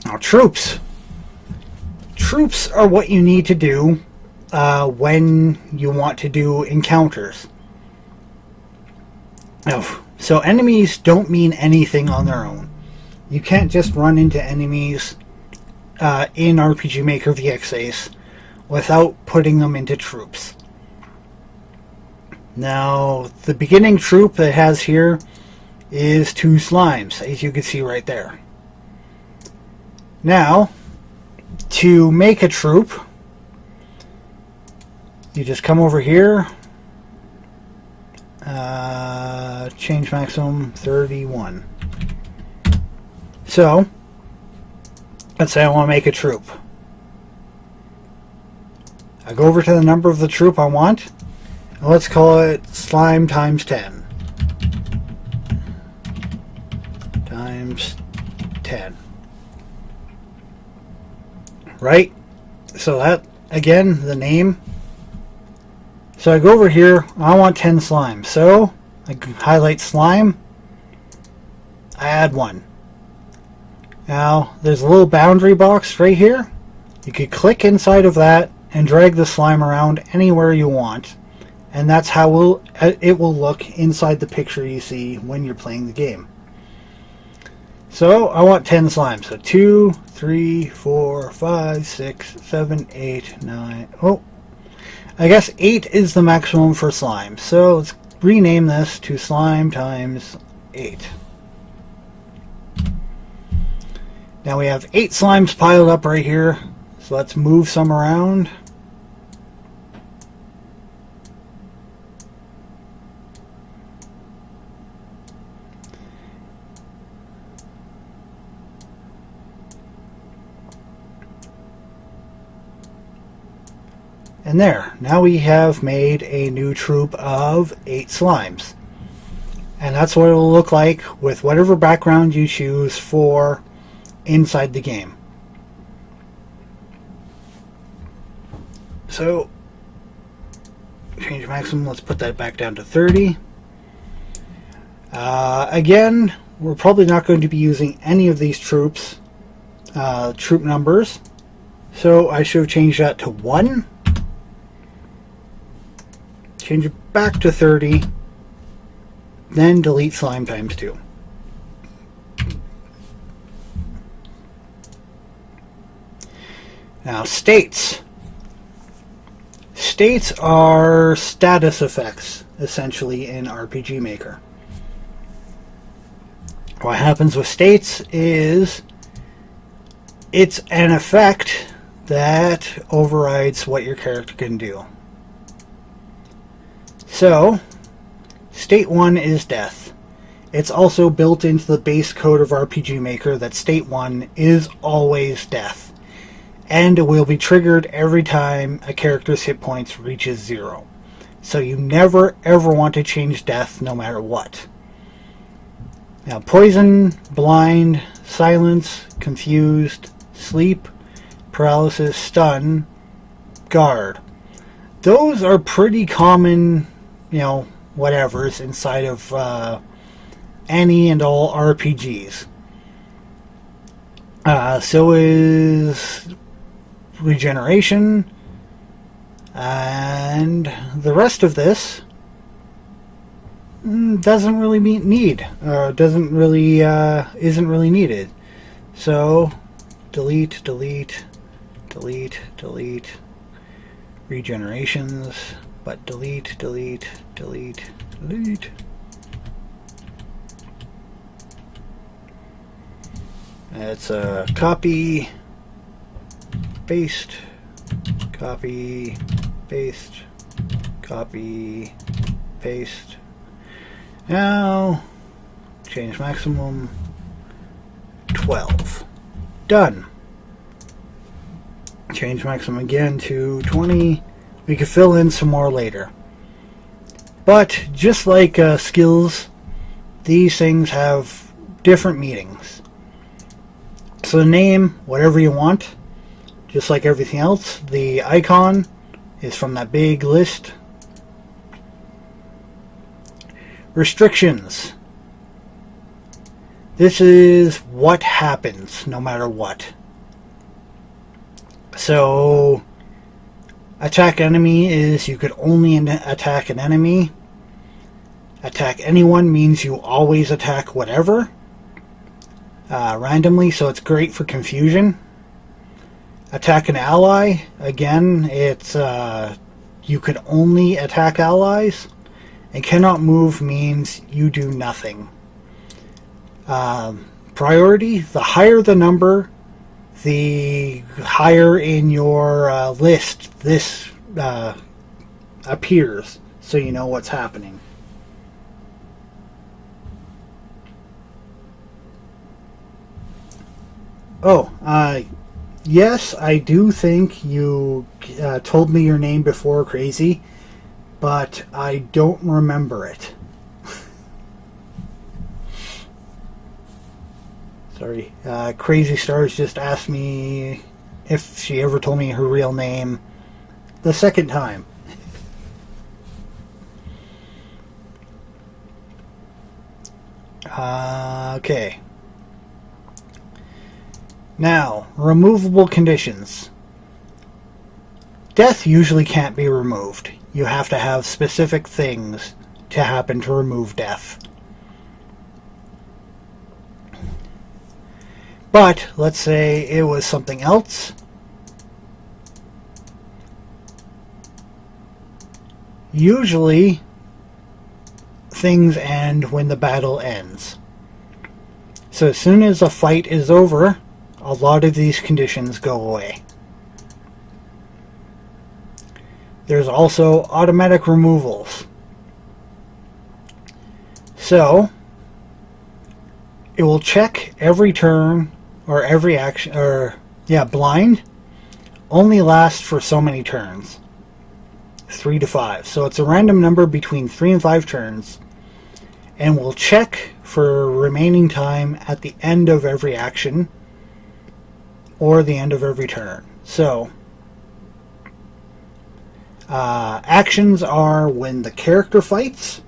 Now, troops. Troops are what you need to do when you want to do encounters. So enemies don't mean anything on their own. You can't just run into enemies in RPG Maker VX-Ace without putting them into troops. Now, the beginning troop it has here is 2 slimes, as you can see right there. Now, to make a troop, you just come over here, change maximum 31. So, let's say I want to make a troop. I go over to the number of the troop I want, and let's call it slime times 10. Times 10. Right? So that, again, the name. So I go over here, I want 10 slime. So I highlight slime, I add 1. Now there's a little boundary box right here. You could click inside of that and drag the slime around anywhere you want. And that's how it will look inside the picture you see when you're playing the game. So I want 10 slimes. So 2, 3, 4, 5, 6, 7, 8, 9. Oh, I guess 8 is the maximum for slime. So let's rename this to slime times 8. Now we have 8 slimes piled up right here. So let's move some around. And there, now we have made a new troop of 8 slimes. And that's what it will look like with whatever background you choose for inside the game. So, change maximum, let's put that back down to 30. Again, we're probably not going to be using any of these troops, troop numbers. So I should have changed that to 1. Change it back to 30, then delete slime times 2. Now, states. States are status effects, essentially, in RPG Maker. What happens with states is it's an effect that overrides what your character can do. So, State 1 is death. It's also built into the base code of RPG Maker that State 1 is always death. And it will be triggered every time a character's hit points reaches 0. So you never ever want to change death no matter what. Now, poison, blind, silence, confused, sleep, paralysis, stun, guard. Those are pretty common, whatevers inside of any and all RPGs. So is regeneration, and the rest of this doesn't really isn't really needed. So delete, regenerations, but delete. It's a copy, paste, copy, paste, copy, paste. Now, change maximum, 12. Done. Change maximum again to 20. We could fill in some more later. But, just like skills, these things have different meanings. So name whatever you want, just like everything else. The icon is from that big list. Restrictions. This is what happens no matter what. So, attack enemy is you could only attack an enemy. Attack anyone means you always attack whatever. Randomly, so it's great for confusion. Attack an ally, again, it's you could only attack allies. And cannot move means you do nothing. Priority, the higher the number, the higher in your list this appears, so you know what's happening. Oh, yes, I do think you told me your name before, Crazy, but I don't remember it. Sorry. Crazy Stars just asked me if she ever told me her real name the second time. Okay. Now, removable conditions. Death usually can't be removed. You have to have specific things to happen to remove death. But, let's say it was something else. Usually, things end when the battle ends. So as soon as a fight is over, a lot of these conditions go away. There's also automatic removals. So, it will check every turn or every action, blind only lasts for so many turns. 3 to 5. So it's a random number between 3 and 5 turns, and will check for remaining time at the end of every action or the end of every turn. So, actions are when the character fights.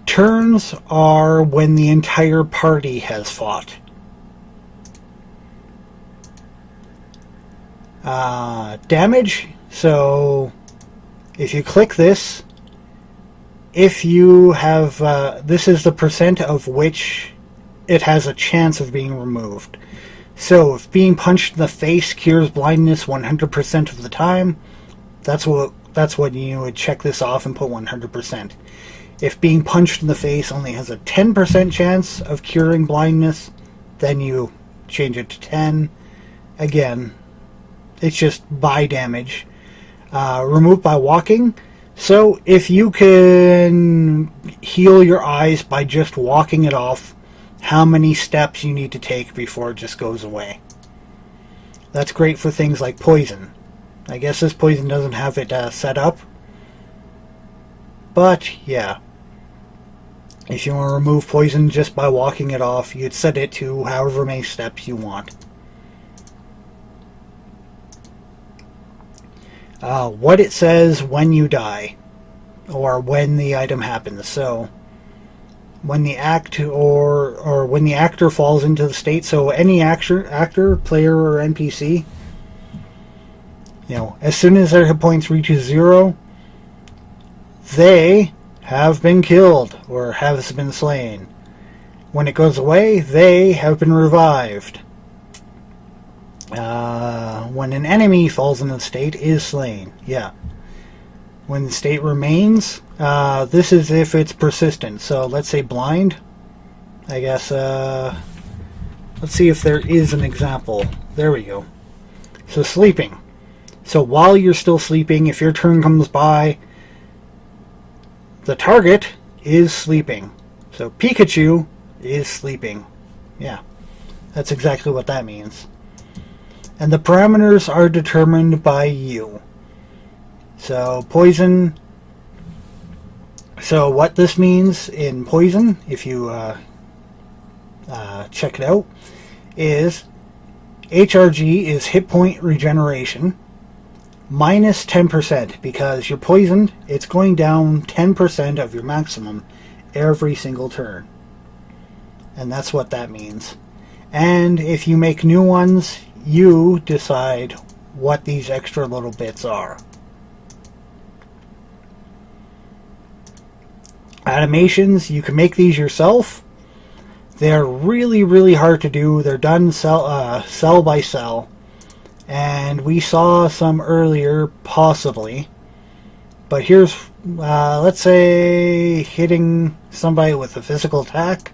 Turns are when the entire party has fought. Damage, so if you click this, if you have, this is the percent of which it has a chance of being removed. So if being punched in the face cures blindness 100% of the time, that's what you would check this off and put 100%. If being punched in the face only has a 10% chance of curing blindness, then you change it to 10. Again, it's just by damage. Remove by walking. So if you can heal your eyes by just walking it off, how many steps you need to take before it just goes away. That's great for things like poison. I guess this poison doesn't have it set up. But, yeah. If you want to remove poison just by walking it off, you'd set it to however many steps you want. What it says when you die, or when the item happens. So, when the act or when the actor falls into the state. So any actor, player, or NPC, as soon as their hit points reaches 0, they have been killed or has been slain. When it goes away, they have been revived. When an enemy falls into the state, is slain. Yeah. When the state remains, this is if it's persistent. So let's say blind. I guess, let's see if there is an example. There we go. So sleeping. So while you're still sleeping, if your turn comes by, the target is sleeping. So Pikachu is sleeping. Yeah, that's exactly what that means. And the parameters are determined by you. So poison. So what this means in poison, if you check it out, is HRG is hit point regeneration minus 10%, because you're poisoned, it's going down 10% of your maximum every single turn. And that's what that means. And if you make new ones, you decide what these extra little bits are. Animations, you can make these yourself. They're really, really hard to do. They're done cell by cell. And we saw some earlier, possibly. But here's, let's say, hitting somebody with a physical attack.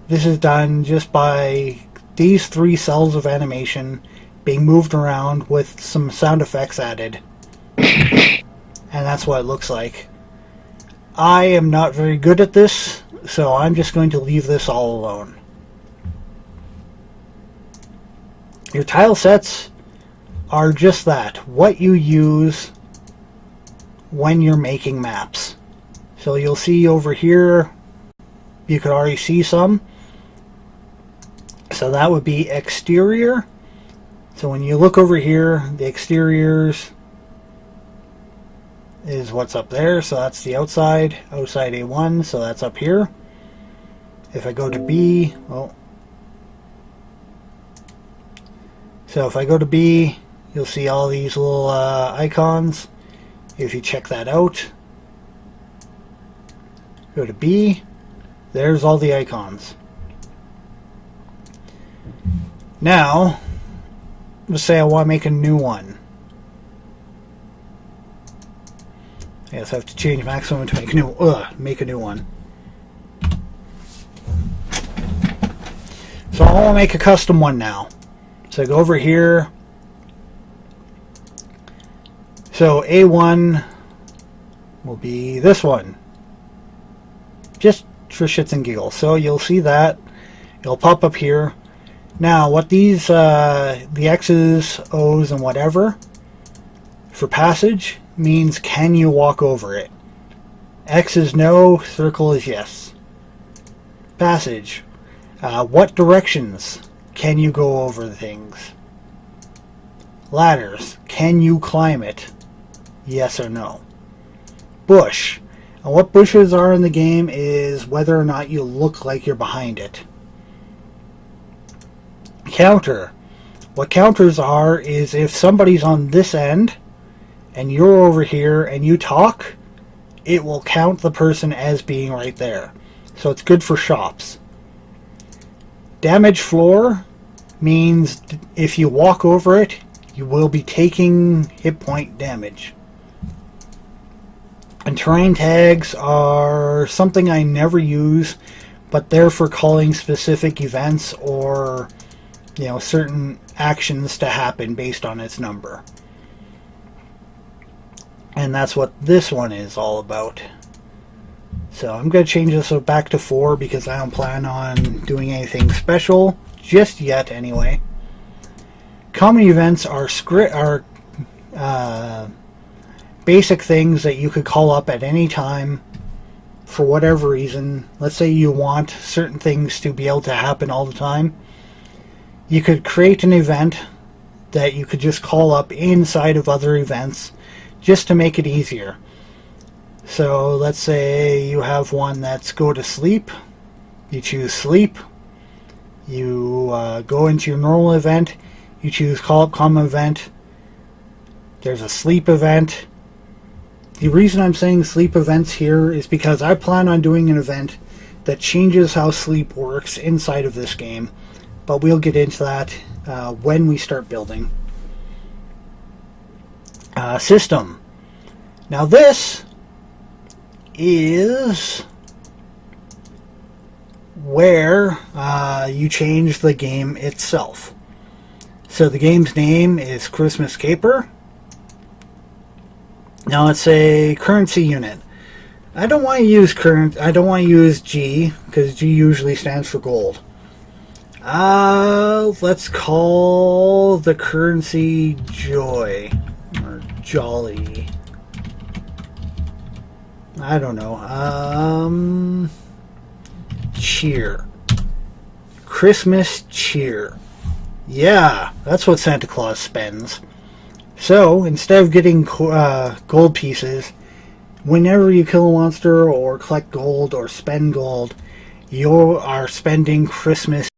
This is done just by these 3 cells of animation being moved around with some sound effects added. And that's what it looks like. I am not very good at this, so I'm just going to leave this all alone. Your tile sets are just that, what you use when you're making maps. So you'll see over here, you could already see some. So that would be exterior. So when you look over here, the exteriors is what's up there. So that's the outside A1, so that's up here. If I go to B, so if I go to B, you'll see all these little icons. If you check that out, go to B, there's all the icons. Now, let's say I want to make a new one. I guess I have to change maximum to make a new one. So I want to make a custom one now. So I go over here. So A1 will be this one. Just for shits and giggles. So you'll see that. It'll pop up here. Now what these, the X's, O's, and whatever, for passage, means can you walk over it. X is no, circle is yes. Passage. What directions can you go over things? Ladders. Can you climb it? Yes or no. Bush. And what bushes are in the game is whether or not you look like you're behind it. Counter. What counters are is if somebody's on this end and you're over here and you talk, it will count the person as being right there. So it's good for shops. Damage floor means if you walk over it, you will be taking hit point damage. And terrain tags are something I never use, but they're for calling specific events or, you know, certain actions to happen based on its number. And that's what this one is all about. So I'm going to change this back to 4 because I don't plan on doing anything special just yet anyway. Common events are basic things that you could call up at any time for whatever reason. Let's say you want certain things to be able to happen all the time. You could create an event that you could just call up inside of other events just to make it easier. So let's say you have one that's go to sleep. You choose sleep. You go into your normal event. You choose call up common event. There's a sleep event. The reason I'm saying sleep events here is because I plan on doing an event that changes how sleep works inside of this game. But we'll get into that when we start building. System. Now this is where you change the game itself. So the game's name is Christmas Caper. Now let's say currency unit. I don't want to use G because G usually stands for gold. Let's call the currency Joy or Jolly. I don't know. Cheer. Christmas cheer. Yeah, that's what Santa Claus spends. So, instead of getting gold pieces, whenever you kill a monster or collect gold or spend gold, you are spending Christmas